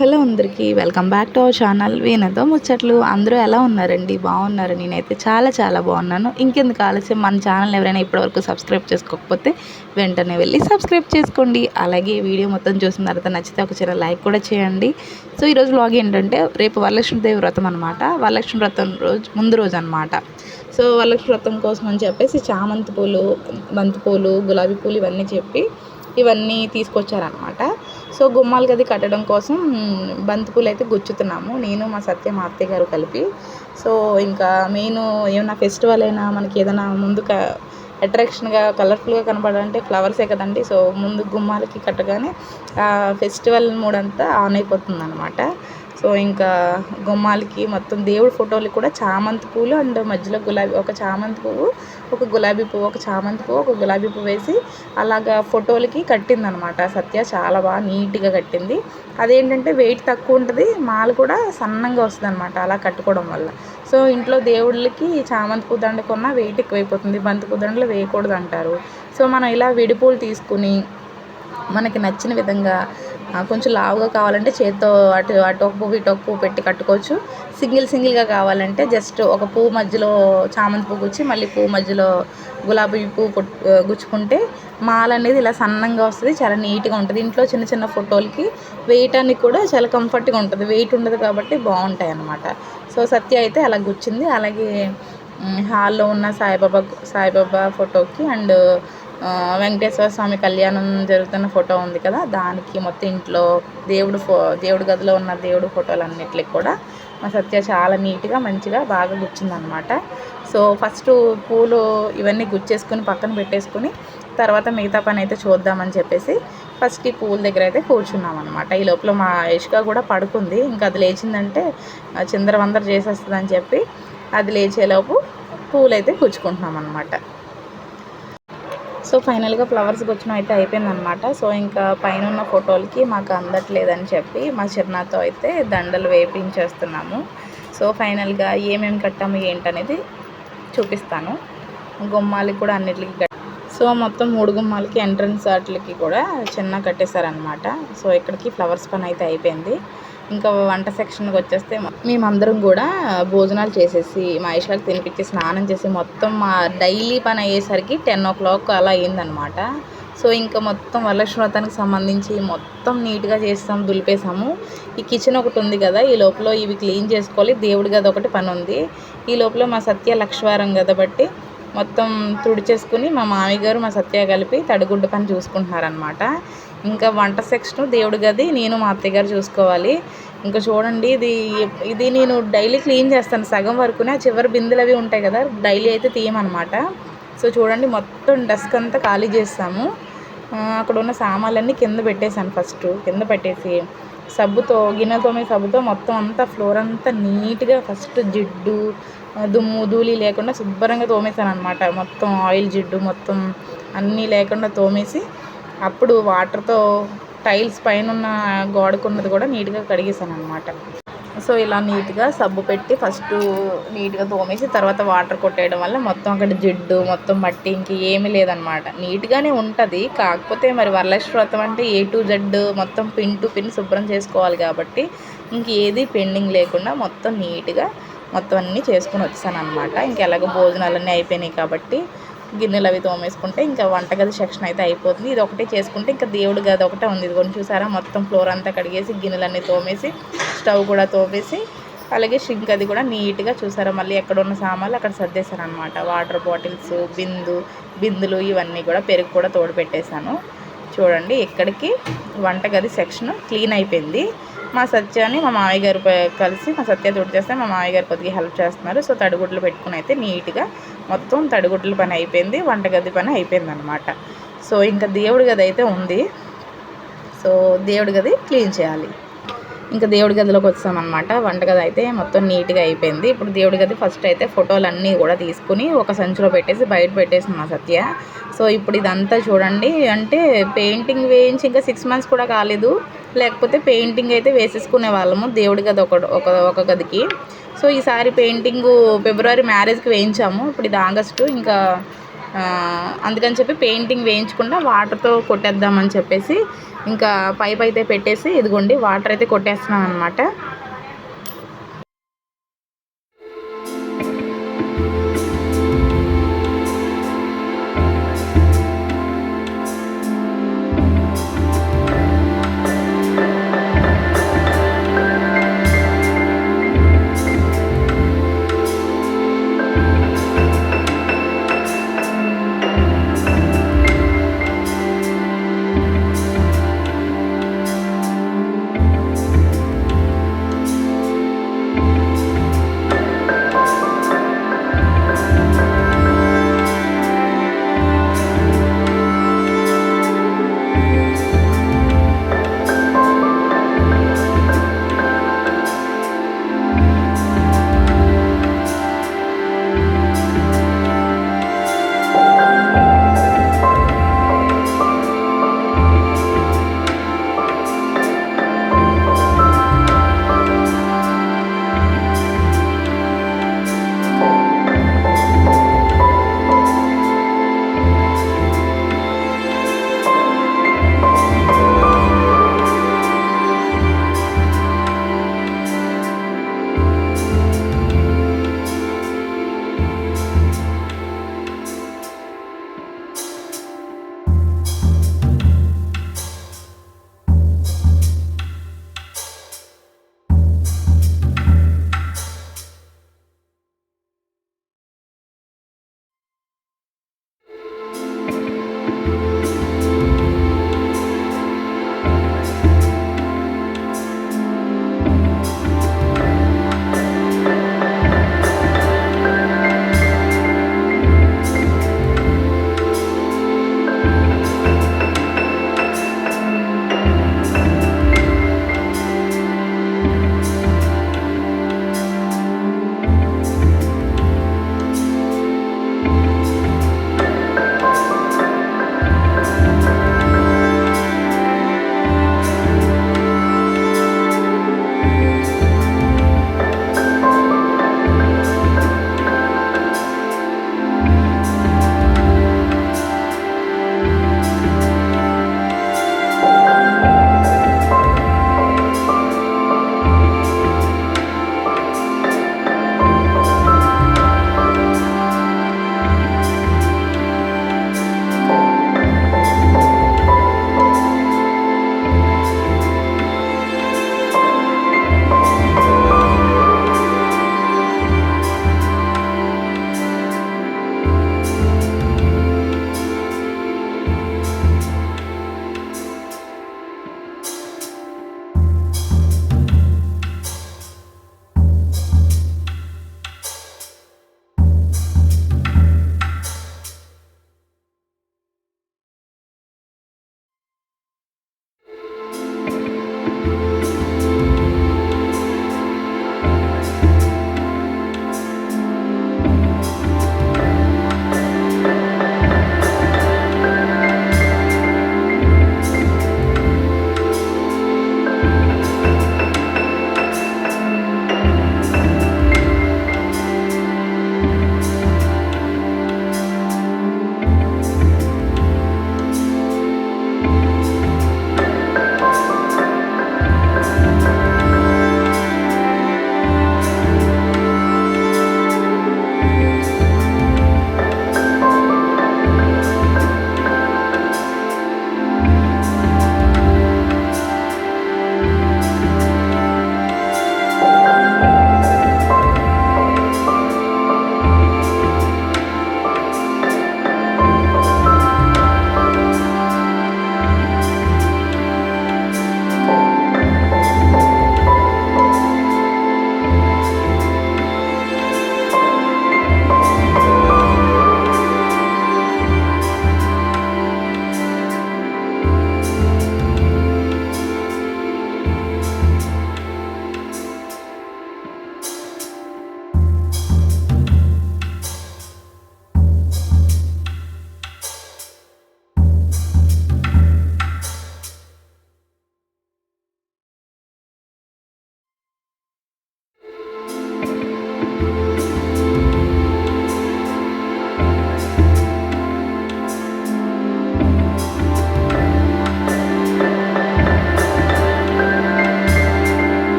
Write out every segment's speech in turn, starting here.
Hello అందరికీ welcome back to our channel వీణతో ముచ్చట్లు. అందరూ ఎలా ఉన్నారండి? బాగున్నారు. నేనైతే చాలా బాగున్నాను. ఇంకెందుకు ఆలస్యం, మన ఛానల్ ఎవరైనా ఇప్పటివరకు సబ్స్క్రైబ్ చేసుకోకపోతే వెంటనే వెళ్ళి సబ్స్క్రైబ్ చేసుకోండి. అలాగే వీడియో మొత్తం చూసిన తర్వాత నచ్చితే ఒక చిన్న లైక్ కూడా చేయండి. సో ఈరోజు వ్లాగ్ ఏంటంటే, రేపు వరలక్ష్మీదేవి వ్రతం అనమాట. వరలక్ష్మి వ్రతం ముందు రోజు అనమాట. సో వరలక్ష్మి వ్రతం కోసం అని చెప్పేసి చామంతి పూలు, బంతి పూలు, గులాబీ పూలు ఇవన్నీ తీసుకొచ్చారనమాట. సో గుమ్మాలకి అది కట్టడం కోసం బంతిపూలు అయితే గుచ్చుతున్నాము, నేను మా సత్య మా అత్తయ్య గారు కలిపి. సో ఇంకా మెయిన్ ఏమైనా ఫెస్టివల్ అయినా మనకి ఏదైనా ముందుగా అట్రాక్షన్గా కలర్ఫుల్గా కనపడాలంటే ఫ్లవర్సే కదండి. సో ముందు గుమ్మాలకి కట్టగానే ఫెస్టివల్ మూడ్ అంతా ఆన్ అయిపోతుంది అనమాట. సో ఇంకా గుమ్మాలకి మొత్తం దేవుడి ఫోటోలకి కూడా చామంతి పూలు అండ్ మధ్యలో గులాబీ, ఒక చామంతి పువ్వు, ఒక గులాబీ పువ్వు, ఒక చామంతి పువ్వు, ఒక గులాబీ పువ్వు వేసి అలాగా ఫోటోలకి కట్టిందనమాట సత్య. చాలా బాగా నీట్గా కట్టింది. అదేంటంటే వెయిట్ తక్కువ ఉంటుంది, మాల కూడా సన్నంగా వస్తుంది అనమాట అలా కట్టుకోవడం వల్ల. సో ఇంట్లో దేవుళ్ళకి చామంతి పువ్వు దండ కొన్నా వెయిట్ ఎక్కువైపోతుంది, బంతి పువ్వు దండలు వేయకూడదు అంటారు. సో మనం ఇలా విడిపూలు తీసుకుని మనకి నచ్చిన విధంగా కొంచెం లావుగా కావాలంటే చేత్తో అటు ఒక పువ్వు ఇటు ఒక పువ్వు పెట్టి కట్టుకోవచ్చు. సింగిల్గా కావాలంటే జస్ట్ ఒక పువ్వు మధ్యలో చామంతి పువ్వు గుచ్చి మళ్ళీ పువ్వు మధ్యలో గులాబీ పువ్వు గుచ్చుకుంటే మాల అనేది ఇలా సన్నంగా వస్తుంది, చాలా నీట్గా ఉంటుంది. ఇంట్లో చిన్న ఫోటోలకి వేయటానికి కూడా చాలా కంఫర్ట్గా ఉంటుంది, వెయిట్ ఉండదు కాబట్టి బాగుంటాయి అన్నమాట. సో సత్య అయితే అలా గుచ్చింది. అలాగే హాల్లో ఉన్న సాయిబాబా ఫోటోకి అండ్ వెంకటేశ్వర స్వామి కళ్యాణం జరుగుతున్న ఫోటో ఉంది కదా, దానికి మొత్తం ఇంట్లో దేవుడు గదిలో ఉన్న దేవుడు ఫోటోలన్నిటికి కూడా మా సత్య చాలా నీట్గా మంచిగా బాగా గుచ్చిందనమాట. సో ఫస్ట్ పూలు ఇవన్నీ గుచ్చేసుకుని పక్కన పెట్టేసుకుని తర్వాత మిగతా పని అయితే చూద్దామని చెప్పేసి ఫస్ట్ ఈ పూల దగ్గర అయితే కూర్చున్నాం అనమాట. ఈ లోపల మా ఇష్క కూడా పడుకుంది. ఇంకా అది లేచిందంటే చిందరవందర చేసేస్తుంది అని చెప్పి అది లేచేలోపు పూలు అయితే గుచ్చుకుంటున్నాం అనమాట. సో ఫైనల్గా ఫ్లవర్స్ గుచ్చడం అయితే అయిపోయిందనమాట. సో ఇంకా పైన ఉన్న ఫోటోలకి మాకు అందట్లేదని చెప్పి మా చిరునాతో అయితే దండలు వేపించేస్తున్నాము. సో ఫైనల్గా ఏమేమి కట్టాము ఏంటనేది చూపిస్తాను. గుమ్మాలకి కూడా అన్నిటికి సో మొత్తం 3 గుమ్మాలకి ఎంట్రన్స్ వాటికి కూడా చిన్న కట్టేశారనమాట. సో ఇక్కడికి ఫ్లవర్స్ పని అయితే అయిపోయింది. ఇంకా వంట సెక్షన్కి వచ్చేస్తే మేమందరం కూడా భోజనాలు చేసేసి మా ఇష్టాలకు తినిపించి స్నానం చేసి మొత్తం మా డైలీ పని అయ్యేసరికి 10 o'clock అలా అయిందనమాట. సో ఇంకా మొత్తం వరలక్ష్మి వ్రతానికి సంబంధించి మొత్తం నీట్గా చేస్తాం, దులిపేసాము. ఈ కిచెన్ ఒకటి ఉంది కదా, ఈ లోపల ఇవి క్లీన్ చేసుకోవాలి, దేవుడి గది ఒకటి పని ఉంది. ఈ లోపల మా సత్య లక్షవారం కదా బట్టి మొత్తం తుడిచేసుకుని మా మామయ్య గారు మా సత్య కలిపి తడిగుడ్డ పని చూసుకుంటున్నారనమాట. ఇంకా వంట సెక్షన్ దేవుడి గది నేను మా అత్తయ్య గారు చూసుకోవాలి. ఇంకా చూడండి, ఇది నేను డైలీ క్లీన్ చేస్తాను సగం వరకునే, చివరి బిందెలు అవి ఉంటాయి కదా డైలీ అయితే తీయమన్నమాట. సో చూడండి మొత్తం డస్క్ అంతా ఖాళీ చేస్తాము. అక్కడ ఉన్న సామాన్లన్నీ కింద పెట్టేశాను. ఫస్ట్ కింద పెట్టేసి గిన్నెతో సబ్బుతో మొత్తం అంతా ఫ్లోర్ అంతా నీట్గా ఫస్ట్ జిడ్డు దుమ్ము ధూళి లేకుండా శుభ్రంగా తోమేశాను అనమాట. మొత్తం ఆయిల్ జిడ్డు మొత్తం అన్నీ లేకుండా తోమేసి అప్పుడు వాటర్తో టైల్స్ పైన ఉన్న గోడకున్నది కూడా నీట్గా కడిగేసాను అనమాట. సో ఇలా నీట్గా సబ్బు పెట్టి ఫస్ట్ నీట్గా తోమేసి తర్వాత వాటర్ కొట్టేయడం వల్ల మొత్తం అక్కడ జిడ్డు మొత్తం మట్టి ఇంక ఏమీ లేదనమాట. నీట్గానే ఉంటుంది. కాకపోతే మరి వరలక్ష్మి వ్రతం అంటే A to Z మొత్తం పిన్ టు పిన్ శుభ్రం చేసుకోవాలి కాబట్టి ఇంకేది పెండింగ్ లేకుండా మొత్తం నీట్గా మొత్తం అన్నీ చేసుకుని వచ్చాను అనమాట. ఇంకెలాగో భోజనాలన్నీ అయిపోయినాయి కాబట్టి గిన్నెలు అవి తోమేసుకుంటే ఇంకా వంటగది సెక్షన్ అయితే అయిపోతుంది. ఇది ఒకటే చేసుకుంటే ఇంకా దేవుడి గది ఒకటే ఉంది. ఇది కొన్ని చూసారా, మొత్తం ఫ్లోర్ అంతా కడిగేసి గిన్నెలన్నీ తోమేసి స్టవ్ కూడా తోమేసి అలాగే షింక్ అది కూడా నీట్గా చూసారా, మళ్ళీ ఎక్కడ ఉన్న సామాన్లు అక్కడ సర్దేశాను అనమాట. వాటర్ బాటిల్స్ బిందులు ఇవన్నీ కూడా, పెరుగు కూడా తోడు పెట్టేశాను. చూడండి ఇక్కడికి వంటగది సెక్షన్ క్లీన్ అయిపోయింది. మా సత్యాన్ని మా మామయ్య గారు కలిసి మా సత్య తోడు చేస్తే మా మామయ్య గారు కొద్దిగా హెల్ప్ చేస్తున్నారు. సో తడిగుడ్లు పెట్టుకుని అయితే నీట్గా మొత్తం తడిగుడ్ల పని అయిపోయింది, వంటగది పని అయిపోయింది అనమాట. సో ఇంకా దేవుడి గది అయితే ఉంది. సో దేవుడి గది క్లీన్ చేయాలి. ఇంకా దేవుడి గదిలోకి వచ్చామన్నమాట. వంటగది అయితే మొత్తం నీట్గా అయిపోయింది. ఇప్పుడు దేవుడి గది ఫస్ట్ అయితే ఫోటోలన్నీ కూడా తీసుకుని ఒక సంచిలో పెట్టేసి బయట పెట్టేసింది మా సత్య. సో ఇప్పుడు ఇదంతా చూడండి, అంటే పెయింటింగ్ వేయించి ఇంకా 6 months కూడా కాలేదు, లేకపోతే పెయింటింగ్ అయితే వేసేసుకునే వాళ్ళము దేవుడి గది ఒక గదికి. సో ఈసారి పెయింటింగ్ ఫిబ్రవరి మ్యారేజ్కి వేయించాము. ఇప్పుడు ఇది ఆగస్టు, ఇంకా అందుకని చెప్పి పెయింటింగ్ వేయించకుండా వాటర్తో కొట్టేద్దామని చెప్పేసి ఇంకా పైప్ అయితే పెట్టేసి ఇదిగోండి వాటర్ అయితే కొట్టేస్తున్నాను అనమాట.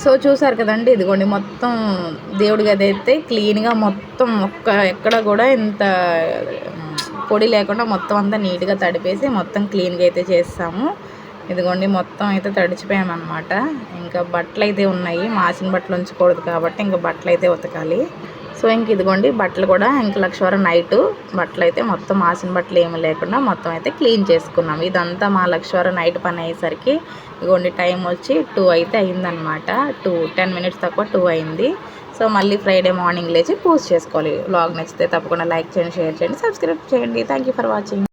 సో చూసారు కదండి, ఇదిగోండి మొత్తం దేవుడి గది అయితే క్లీన్గా మొత్తం ఎక్కడ కూడా ఇంత పొడి లేకుండా మొత్తం అంతా నీట్గా తడిపేసి మొత్తం క్లీన్గా అయితే చేస్తాము. ఇదిగోండి మొత్తం అయితే తడిచిపోయామన్నమాట. ఇంకా బట్టలు అయితే ఉన్నాయి, మాసిన బట్టలు ఉంచకూడదు కాబట్టి ఇంకా బట్టలు అయితే ఉతకాలి. సో ఇంక ఇదిగోండి బట్టలు కూడా ఇంక లక్షవారం నైటు బట్టలు అయితే మొత్తం మాసిన బట్టలు ఏమీ లేకుండా మొత్తం అయితే క్లీన్ చేసుకున్నాం. ఇదంతా మా లక్షవారం నైట్ పని అయ్యేసరికి ఇదిగోండి టైం వచ్చి 2 అయితే అయిందనమాట. 10 మినిట్స్ తక్కువ 2 అయింది. సో మళ్ళీ ఫ్రైడే మార్నింగ్ లేచి పూజ చేసుకోవాలి. వ్లాగ్ నచ్చితే తప్పకుండా లైక్ చేయండి, షేర్ చేయండి, సబ్స్క్రైబ్ చేయండి. Thank you for watching.